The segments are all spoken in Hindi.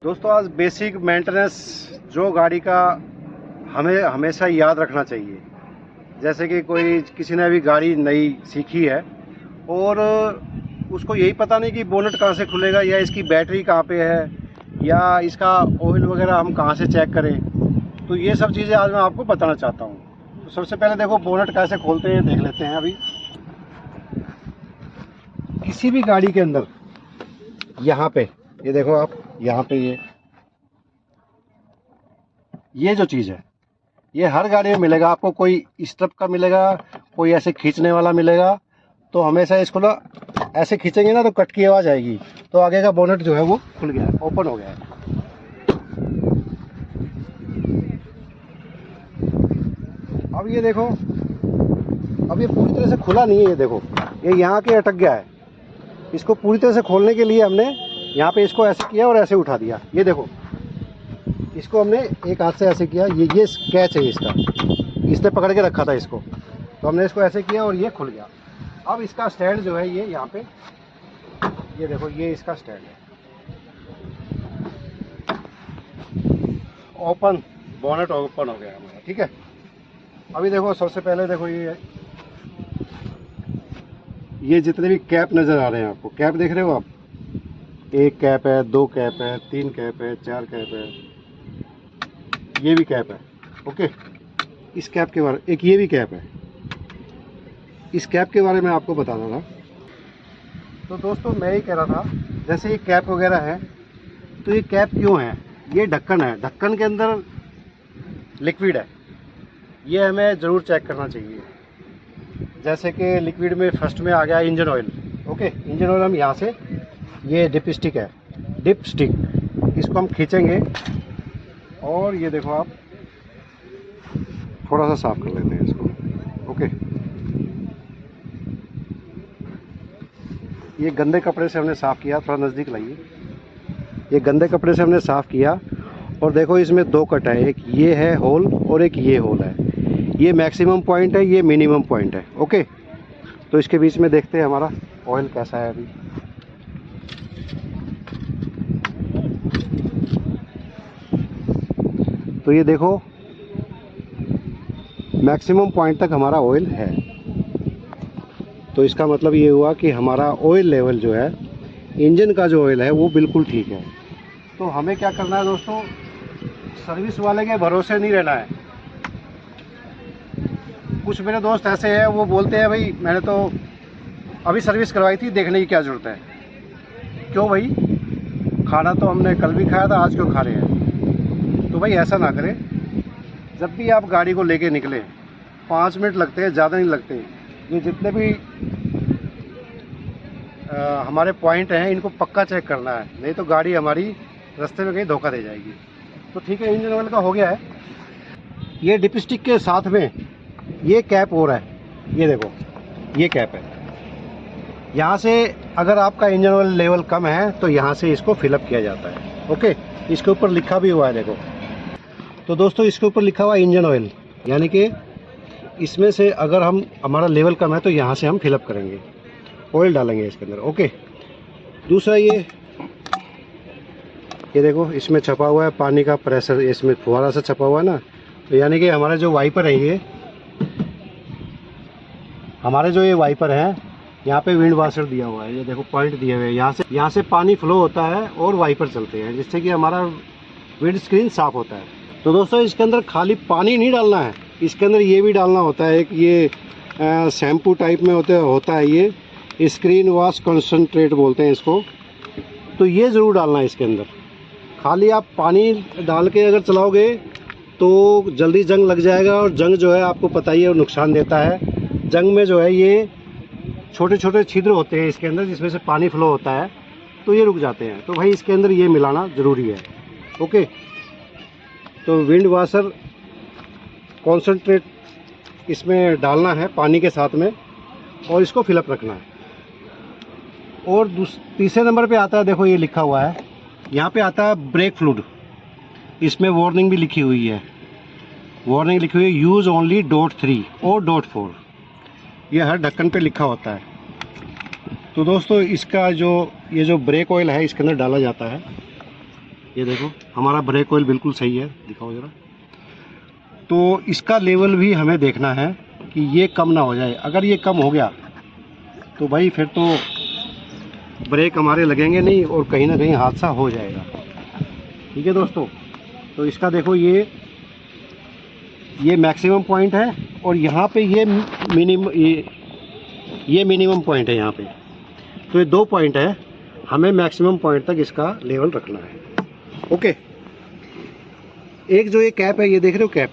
दोस्तों आज बेसिक मेंटेनेंस जो गाड़ी का हमें हमेशा याद रखना चाहिए। जैसे कि किसी ने अभी गाड़ी नई सीखी है और उसको यही पता नहीं कि बोनट कहाँ से खुलेगा या इसकी बैटरी कहाँ पे है या इसका ऑयल वगैरह हम कहाँ से चेक करें, तो ये सब चीज़ें आज मैं आपको बताना चाहता हूँ। तो सबसे पहले देखो बोनट कैसे खोलते हैं देख लेते हैं। अभी किसी भी गाड़ी के अंदर यहाँ पे ये देखो आप, यहाँ पे ये जो चीज़ है ये हर गाड़ी में मिलेगा आपको। कोई स्ट्रप का मिलेगा, कोई ऐसे खींचने वाला मिलेगा। तो हमेशा इसको ना ऐसे खींचेंगे ना तो कट की आवाज़ आएगी, तो आगे का बोनट जो है वो खुल गया है, ओपन हो गया है। अब ये देखो, अब ये पूरी तरह से खुला नहीं है। ये देखो ये यहाँ के अटक गया है। इसको पूरी तरह से खोलने के लिए हमने यहाँ पे इसको ऐसे किया और ऐसे उठा दिया। ये देखो इसको हमने एक हाथ से ऐसे किया, ये कैच है इसका, इसने पकड़ के रखा था इसको, तो हमने इसको ऐसे किया और ये खुल गया। अब इसका स्टैंड जो है ये यहाँ पे, ये देखो ये इसका स्टैंड है। ओपन बोनट ओपन हो गया हमारा, ठीक है। अभी देखो सबसे पहले देखो ये जितने भी कैप नज़र आ रहे हैं आपको, कैप देख रहे हो आप, एक कैप है, दो कैप है, तीन कैप है, चार कैप है, ये भी कैप है। ओके, इस कैप के बारे, एक ये भी कैप है, इस कैप के बारे में आपको बताना था। तो दोस्तों मैं ही कह रहा था, जैसे ये कैप वगैरह है तो ये कैप क्यों है, ये ढक्कन है, ढक्कन के अंदर लिक्विड है, ये हमें ज़रूर चेक करना चाहिए। जैसे कि लिक्विड में फर्स्ट में आ गया engine oil. Okay, engine oil हम यहाँ से, ये डिप स्टिक है, डिप स्टिक, इसको हम खींचेंगे और ये देखो आप थोड़ा सा साफ कर लेते हैं इसको। ओके, ये गंदे कपड़े से हमने साफ़ किया, थोड़ा नज़दीक लाइए। ये गंदे कपड़े से हमने साफ़ किया और देखो इसमें दो कट है, एक ये है होल और एक ये होल है। ये मैक्सिमम पॉइंट है, ये मिनिमम पॉइंट है। ओके, तो इसके बीच में देखते हैं हमारा ऑयल कैसा है अभी। तो ये देखो मैक्सिमम पॉइंट तक हमारा ऑयल है, तो इसका मतलब ये हुआ कि हमारा ऑयल लेवल जो है, इंजन का जो ऑयल है वो बिल्कुल ठीक है। तो हमें क्या करना है दोस्तों, सर्विस वाले के भरोसे नहीं रहना है। कुछ मेरे दोस्त ऐसे हैं वो बोलते हैं भाई मैंने तो अभी सर्विस करवाई थी, देखने की क्या ज़रूरत है। क्यों भाई, खाना तो हमने कल भी खाया था, आज क्यों खा रहे हैं। तो भाई ऐसा ना करें, जब भी आप गाड़ी को लेके निकले 5 मिनट लगते हैं, ज़्यादा नहीं लगते। ये जितने भी हमारे पॉइंट हैं इनको पक्का चेक करना है, नहीं तो गाड़ी हमारी रास्ते में कहीं धोखा दे जाएगी। तो ठीक है, इंजन ऑयल का हो गया है। ये डिपस्टिक के साथ में ये कैप हो रहा है, ये देखो ये कैप है। यहाँ से अगर आपका इंजन ऑयल लेवल कम है तो यहाँ से इसको फिलअप किया जाता है। ओके, इसके ऊपर लिखा भी हुआ है देखो। तो दोस्तों इसके ऊपर लिखा हुआ है इंजन ऑयल, यानी कि इसमें से अगर हमारा लेवल कम है तो यहाँ से हम फिलअप करेंगे, ऑयल डालेंगे इसके अंदर। ओके, दूसरा ये देखो इसमें छपा हुआ है पानी का प्रेशर, इसमें फुहारा सा छपा हुआ है ना, तो यानी कि हमारे जो वाइपर है ये वाइपर है, यहाँ पे विंड वाशर दिया हुआ है, ये देखो पॉइंट दिए हुए हैं, यहाँ से पानी फ्लो होता है और वाइपर चलते हैं, जिससे कि हमारा विंड स्क्रीन साफ होता है। तो दोस्तों इसके अंदर खाली पानी नहीं डालना है, इसके अंदर ये भी डालना होता है, एक ये शैम्पू टाइप में होता है, ये स्क्रीन वॉश कंसंट्रेट बोलते हैं इसको। तो ये ज़रूर डालना है इसके अंदर। खाली आप पानी डाल के अगर चलाओगे तो जल्दी जंग लग जाएगा, और जंग जो है आपको पता ही है वो नुकसान देता है। जंग में जो है ये छोटे छोटे छिद्र होते हैं इसके अंदर, जिसमें से पानी फ्लो होता है, तो ये रुक जाते हैं। तो भाई इसके अंदर ये मिलाना ज़रूरी है। ओके, तो विंड वाशर कॉन्सनट्रेट इसमें डालना है पानी के साथ में, और इसको फिलअप रखना है। और तीसरे नंबर पे आता है, देखो ये लिखा हुआ है, यहाँ पे आता है ब्रेक फ्लूइड। इसमें वार्निंग भी लिखी हुई है, यूज़ ओनली .3 और .4, ये हर ढक्कन पे लिखा होता है। तो दोस्तों इसका ये जो ब्रेक ऑयल है इसके अंदर डाला जाता है। ये देखो हमारा ब्रेक ऑयल बिल्कुल सही है, दिखाओ ज़रा। तो इसका लेवल भी हमें देखना है कि ये कम ना हो जाए। अगर ये कम हो गया तो भाई फिर तो ब्रेक हमारे लगेंगे नहीं और कहीं ना कहीं हादसा हो जाएगा। ठीक है दोस्तों, तो इसका देखो ये मैक्सिमम पॉइंट है और यहाँ पे ये मिनिमम पॉइंट है यहाँ पे। तो ये 2 पॉइंट है, हमें मैक्सिमम पॉइंट तक इसका लेवल रखना है। ओके, एक जो ये कैप है, ये देख रहे हो कैप,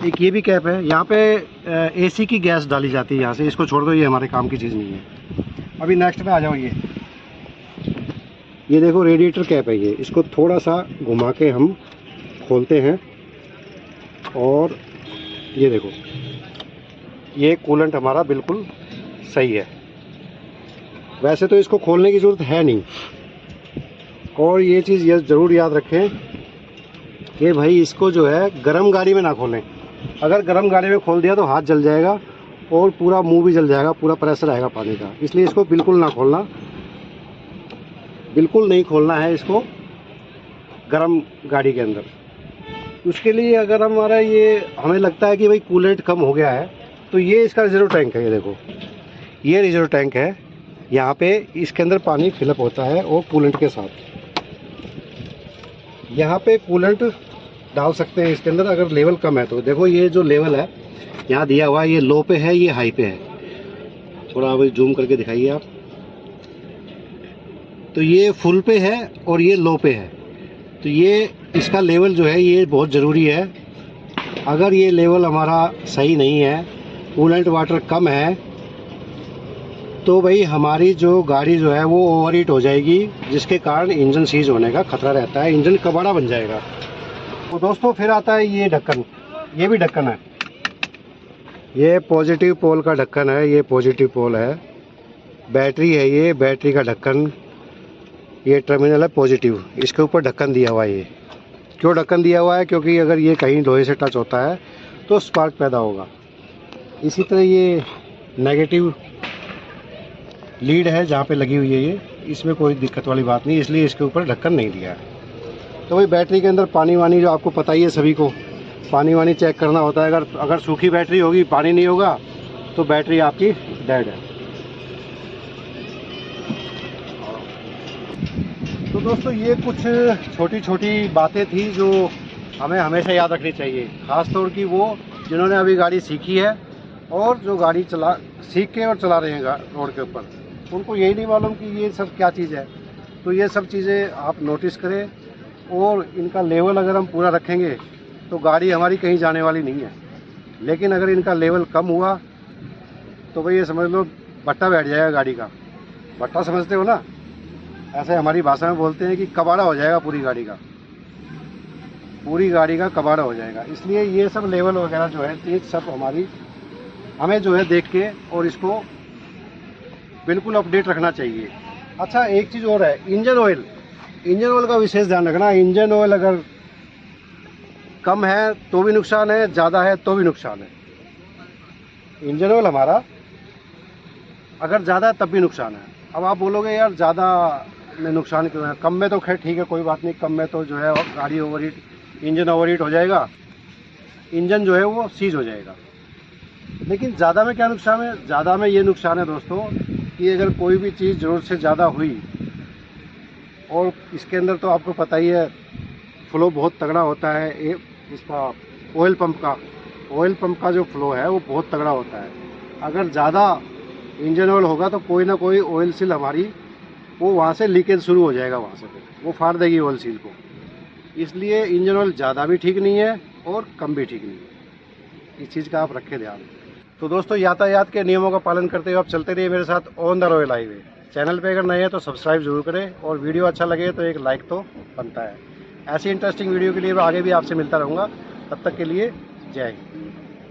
एक ये भी कैप है। यहाँ पे एसी की गैस डाली जाती है यहाँ से, इसको छोड़ दो, ये हमारे काम की चीज़ नहीं है। अभी नेक्स्ट पे आ जाओ। ये देखो रेडिएटर कैप है ये, इसको थोड़ा सा घुमा के हम खोलते हैं और ये देखो ये कूलेंट हमारा बिल्कुल सही है। वैसे तो इसको खोलने की ज़रूरत है नहीं। और ये चीज़ ये ज़रूर याद रखें कि भाई इसको जो है गर्म गाड़ी में ना खोलें। अगर गर्म गाड़ी में खोल दिया तो हाथ जल जाएगा और पूरा मुंह भी जल जाएगा, पूरा प्रेशर आएगा पानी का। इसलिए इसको बिल्कुल ना खोलना, बिल्कुल नहीं खोलना है इसको गर्म गाड़ी के अंदर। उसके लिए अगर हमारा हमें लगता है कि भाई कूलेंट कम हो गया है तो ये इसका रिजर्व टैंक है। ये देखो ये रिजर्व टैंक है, यहाँ पे इसके अंदर पानी फिलअप होता है और कूलेंट के साथ। यहाँ पे कूलेंट डाल सकते हैं इसके अंदर अगर लेवल कम है तो। देखो ये जो लेवल है यहाँ दिया हुआ है, ये लो पे है, ये हाई पे है। थोड़ा अभी जूम करके दिखाइए आप। तो ये फुल पे है और ये लो पे है। तो ये इसका लेवल जो है ये बहुत ज़रूरी है। अगर ये लेवल हमारा सही नहीं है, कूलेंट वाटर कम है, तो भाई हमारी जो गाड़ी जो है वो ओवरहीट हो जाएगी, जिसके कारण इंजन सीज होने का खतरा रहता है, इंजन कबाड़ा बन जाएगा। तो दोस्तों फिर आता है ये ढक्कन, ये भी ढक्कन है। ये पॉजिटिव पोल का ढक्कन है, ये पॉजिटिव पोल है। बैटरी है, ये बैटरी का ढक्कन, ये टर्मिनल है पॉजिटिव, इसके ऊपर ढक्कन दिया हुआ है। ये क्यों ढक्कन दिया हुआ है? क्योंकि अगर ये कहीं लोहे से टच होता है तो स्पार्क पैदा होगा। इसी तरह ये नेगेटिव लीड है जहाँ पे लगी हुई है ये, इसमें कोई दिक्कत वाली बात नहीं, इसलिए इसके ऊपर ढक्कन नहीं दिया है। तो भाई बैटरी के अंदर पानी वानी जो आपको पता ही है, सभी को पानी वानी चेक करना होता है। अगर सूखी बैटरी होगी, पानी नहीं होगा, तो बैटरी आपकी डेड है। तो दोस्तों ये कुछ छोटी छोटी बातें थी जो हमें हमेशा याद रखनी चाहिए, ख़ास तौर की वो जिन्होंने अभी गाड़ी सीखी है और जो गाड़ी सीख के और चला रहे हैं रोड के ऊपर, उनको यही नहीं मालूम कि ये सब क्या चीज़ है। तो ये सब चीज़ें आप नोटिस करें और इनका लेवल अगर हम पूरा रखेंगे तो गाड़ी हमारी कहीं जाने वाली नहीं है। लेकिन अगर इनका लेवल कम हुआ तो भाई ये समझ लो भट्टा बैठ जाएगा गाड़ी का। भट्टा समझते हो ना, ऐसे हमारी भाषा में बोलते हैं कि कबाड़ा हो जाएगा पूरी गाड़ी का, पूरी गाड़ी का कबाड़ा हो जाएगा। इसलिए ये सब लेवल वगैरह जो है ये सब हमें जो है देख के और इसको बिल्कुल अपडेट रखना चाहिए। अच्छा एक चीज़ और है, इंजन ऑयल का विशेष ध्यान रखना। इंजन ऑयल अगर कम है तो भी नुकसान है, ज़्यादा है तो भी नुकसान है। इंजन ऑयल हमारा अगर ज़्यादा है तब भी नुकसान है। अब आप बोलोगे यार ज़्यादा में नुकसान क्यों है, कम में तो खैर ठीक है, कोई बात नहीं, कम में तो जो है गाड़ी इंजन ओवरहीट हो जाएगा, इंजन जो है वो सीज हो जाएगा। लेकिन ज़्यादा में क्या नुकसान है? ज़्यादा में ये नुकसान है दोस्तों कि अगर कोई भी चीज़ ज़रूरत से ज़्यादा हुई, और इसके अंदर तो आपको पता ही है फ्लो बहुत तगड़ा होता है, इसका ऑयल पंप का जो फ्लो है वो बहुत तगड़ा होता है। अगर ज़्यादा इंजन ऑयल होगा तो कोई ना कोई ऑयल सील हमारी वो वहाँ से लीकेज शुरू हो जाएगा, वहाँ से वो फाड़ देगी ऑयल सील को। इसलिए इंजन ऑयल ज़्यादा भी ठीक नहीं है और कम भी ठीक नहीं है, इस चीज़ का आप रखें ध्यान। तो दोस्तों यातायात के नियमों का पालन करते हुए आप चलते रहिए मेरे साथ on the royal highway. Channel पे अगर नए हैं तो सब्सक्राइब जरूर करें और वीडियो अच्छा लगे तो एक लाइक तो बनता है। ऐसी इंटरेस्टिंग वीडियो के लिए मैं आगे भी आपसे मिलता रहूँगा। तब तक के लिए जय हिंद।